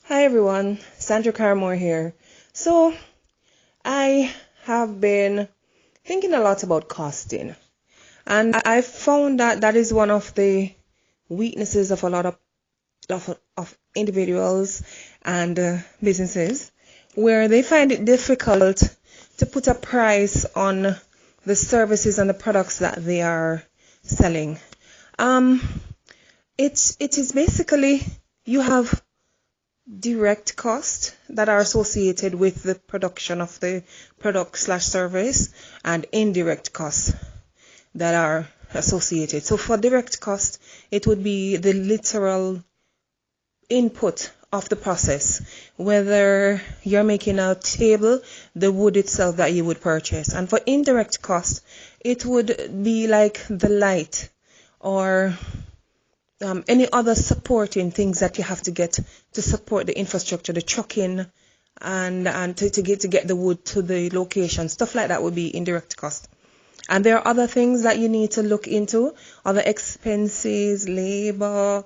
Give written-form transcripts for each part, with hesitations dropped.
Hi everyone, Sandra Carr-Moore here. So I have been thinking a lot about costing, and I found that that is one of the weaknesses of a lot of individuals and businesses, where they find it difficult to put a price on the services and the products that they are selling. Um, it is basically you have direct costs that are associated with the production of the product slash service and indirect costs that are associated. So for direct cost, it would be the literal input of the process, whether you're making a table, the wood itself that you would purchase. And for indirect cost, it would be like the light or any other supporting things that you have to get to support the infrastructure, the trucking, and to get the wood to the location, stuff like that would be indirect cost. And there are other things that you need to look into, other expenses, labor,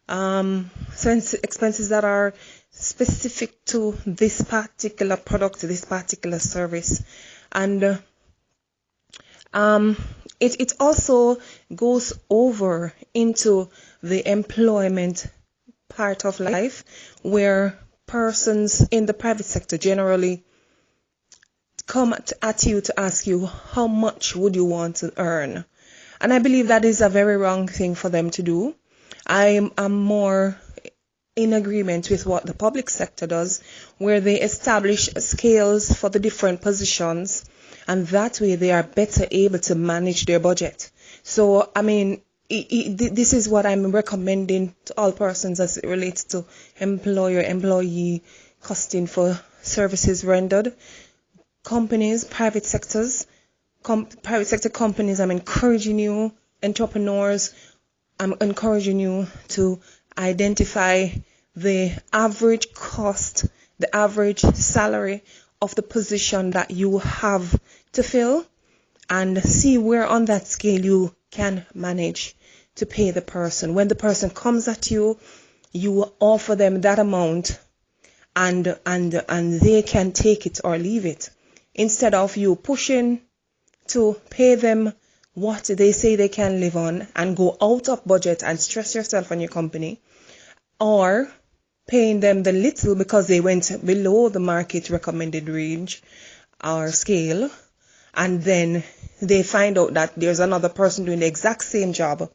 expenses that are specific to this particular product, this particular service. And it also goes over into the employment part of life, where persons in the private sector generally come at you to ask you how much would you want to earn. And I believe that is a very wrong thing for them to do. I am more in agreement with what the public sector does, where they establish scales for the different positions, and that way they are better able to manage their budget. So, I mean, this is what I'm recommending to all persons as it relates to employer-employee costing for services rendered. Companies, private sector companies, I'm encouraging you, entrepreneurs, I'm encouraging you to identify the average cost, the average salary of the position that you have to fill, and see where on that scale you can manage to pay the person. When the person comes at you, you offer them that amount, and they can take it or leave it, instead of you pushing to pay them what they say they can live on and go out of budget and stress yourself and your company, or paying them the little because they went below the market recommended range or scale, and then they find out that there's another person doing the exact same job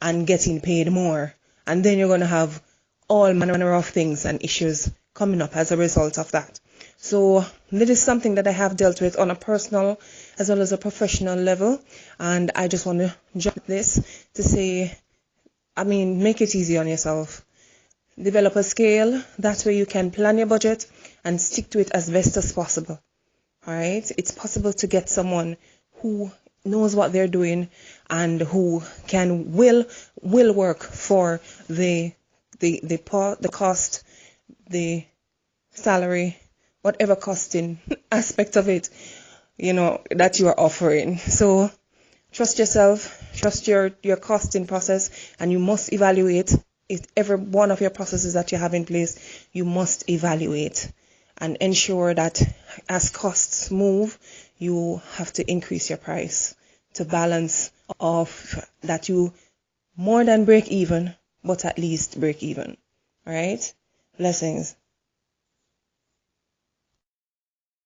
and getting paid more, and then you're going to have all manner of things and issues coming up as a result of that. So this is something that I have dealt with on a personal as well as a professional level, and I just want to jump this to say, I mean, make it easy on yourself. Develop a scale, that way you can plan your budget and stick to it as best as possible. Alright, it's possible to get someone who knows what they're doing and who will work for the cost, the salary, whatever costing aspect of it, that you are offering. So trust yourself, trust your costing process, and you must evaluate it. Every one of your processes that you have in place, you must evaluate and ensure that as costs move, you have to increase your price to balance off that you more than break even, but at least break even. All right? Blessings.